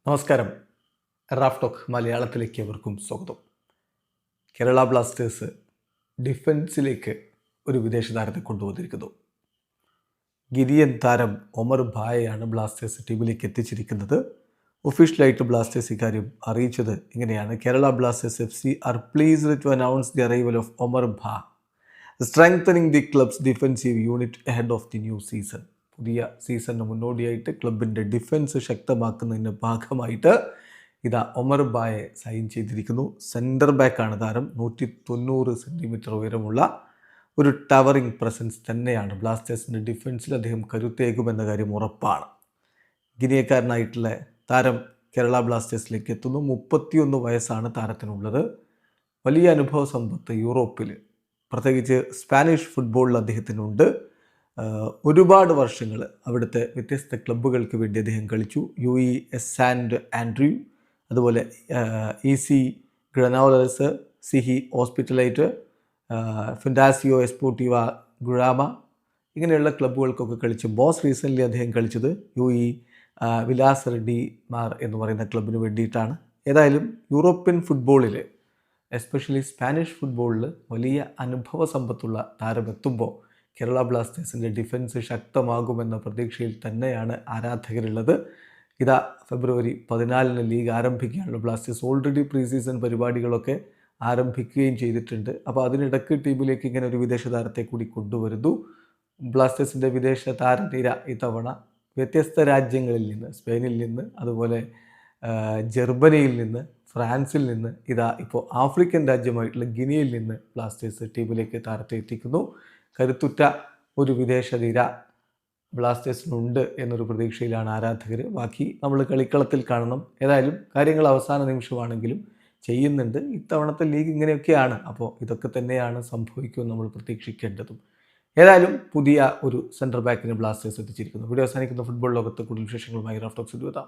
നമസ്കാരം. Raf talk മലയാളത്തിലേക്ക് അവർക്കും സ്വാഗതം. കേരള ബ്ലാസ്റ്റേഴ്സ് ഡിഫൻസിലേക്ക് ഒരു വിദേശ താരത്തെ കൊണ്ടുവന്നിരിക്കുന്നു. ഗിനിയൻ താരം ഒമർ ഭായയാണ് ബ്ലാസ്റ്റേഴ്സ് ടീമിലേക്ക് എത്തിച്ചിരിക്കുന്നത്. ഒഫീഷ്യലായിട്ട് ബ്ലാസ്റ്റേഴ്സ് ഇക്കാര്യം അറിയിച്ചത് ഇങ്ങനെയാണ്: Kerala Blasters FC are pleased to announce the arrival of Omar Bha, strengthening the club's defensive unit ahead of the new season. പുതിയ സീസണിന് മുന്നോടിയായിട്ട് ക്ലബിൻ്റെ ഡിഫൻസ് ശക്തമാക്കുന്നതിൻ്റെ ഭാഗമായിട്ട് ഇതാ ഒമർ ഭായെ സൈൻ ചെയ്തിരിക്കുന്നു. സെൻറ്റർ ബാക്കാണ് താരം. 190 സെൻറ്റിമീറ്റർ ഉയരമുള്ള ഒരു ടവറിംഗ് പ്രസൻസ് തന്നെയാണ്. ബ്ലാസ്റ്റേഴ്സിൻ്റെ ഡിഫൻസിൽ അദ്ദേഹം കരുത്തേകുമെന്ന കാര്യം ഉറപ്പാണ്. ഗിനിയക്കാരനായിട്ടുള്ള താരം കേരള ബ്ലാസ്റ്റേഴ്സിലേക്ക് എത്തുന്നു. 31 വയസ്സാണ് താരത്തിനുള്ളത്. വലിയ അനുഭവ സമ്പത്ത് യൂറോപ്പിൽ, പ്രത്യേകിച്ച് സ്പാനിഷ് ഫുട്ബോളിൽ അദ്ദേഹത്തിനുണ്ട്. ഒരുപാട് വർഷങ്ങൾ അവിടുത്തെ വ്യത്യസ്ത ക്ലബ്ബുകൾക്ക് വേണ്ടി അദ്ദേഹം കളിച്ചു. UES സാൻഡ് ആൻഡ്രൂ, അതുപോലെ EC ഗ്രനോളേഴ്സ്, സിഹി ഹോസ്പിറ്റലൈറ്റ്, ഫിൻഡാസിയോ എസ്പോർട്ടീവ ഗുരാമ, ഇങ്ങനെയുള്ള ക്ലബ്ബുകൾക്കൊക്കെ കളിച്ചു. മോസ്റ്റ് റീസെൻ്റ്ലി അദ്ദേഹം കളിച്ചത് UE വിലാസ് റെഡ്ഡി മാർ എന്ന് പറയുന്ന ക്ലബിന് വേണ്ടിയിട്ടാണ്. ഏതായാലും യൂറോപ്യൻ ഫുട്ബോളിൽ, എസ്പെഷ്യലി സ്പാനിഷ് ഫുട്ബോളിൽ വലിയ അനുഭവ സമ്പത്തുള്ള താരമെത്തുമ്പോൾ കേരള ബ്ലാസ്റ്റേഴ്സിൻ്റെ ഡിഫൻസ് ശക്തമാകുമെന്ന പ്രതീക്ഷയിൽ തന്നെയാണ് ആരാധകരുള്ളത്. ഇതാ ഫെബ്രുവരി 14 ലീഗ് ആരംഭിക്കുകയാണ്. ബ്ലാസ്റ്റേഴ്സ് ഓൾറെഡി പ്രീ സീസൺ പരിപാടികളൊക്കെ ആരംഭിക്കുകയും ചെയ്തിട്ടുണ്ട്. അപ്പോൾ അതിനിടയ്ക്ക് ടീമിലേക്ക് ഇങ്ങനെ ഒരു വിദേശ താരത്തെ കൂടി കൊണ്ടുവരുന്നു. ബ്ലാസ്റ്റേഴ്സിൻ്റെ വിദേശ താരനിര ഇത്തവണ വ്യത്യസ്ത രാജ്യങ്ങളിൽ നിന്ന്, സ്പെയിനിൽ നിന്ന്, അതുപോലെ ജർമ്മനിയിൽ നിന്ന്, ഫ്രാൻസിൽ നിന്ന്, ഇതാ ഇപ്പോൾ ആഫ്രിക്കൻ രാജ്യമായിട്ടുള്ള ഗിനിയിൽ നിന്ന് ബ്ലാസ്റ്റേഴ്സ് ടീമിലേക്ക് താരത്തെ എത്തിക്കുന്നു. കരുത്തുറ്റ ഒരു വിദേശ നിര ബ്ലാസ്റ്റേഴ്സിനുണ്ട് എന്നൊരു പ്രതീക്ഷയിലാണ് ആരാധകർ. ബാക്കി നമ്മൾ കളിക്കളത്തിൽ കാണണം. ഏതായാലും കാര്യങ്ങൾ അവസാന നിമിഷമാണെങ്കിലും ചെയ്യുന്നുണ്ട്. ഇത്തവണത്തെ ലീഗ് ഇങ്ങനെയൊക്കെയാണ്. അപ്പോൾ ഇതൊക്കെ തന്നെയാണ് സംഭവിക്കുമെന്ന് നമ്മൾ പ്രതീക്ഷിക്കേണ്ടതും. ഏതായാലും പുതിയ ഒരു സെൻറ്റർ ബാക്കിന് ബ്ലാസ്റ്റേഴ്സ് എത്തിച്ചിരിക്കുന്നു. വീഡിയോ അവസാനിക്കുന്ന ഫുട്ബോൾ ലോകത്ത് കൂടുതൽ വിശേഷങ്ങളുമായി റാഫ് ടോക്സ് എത്താം.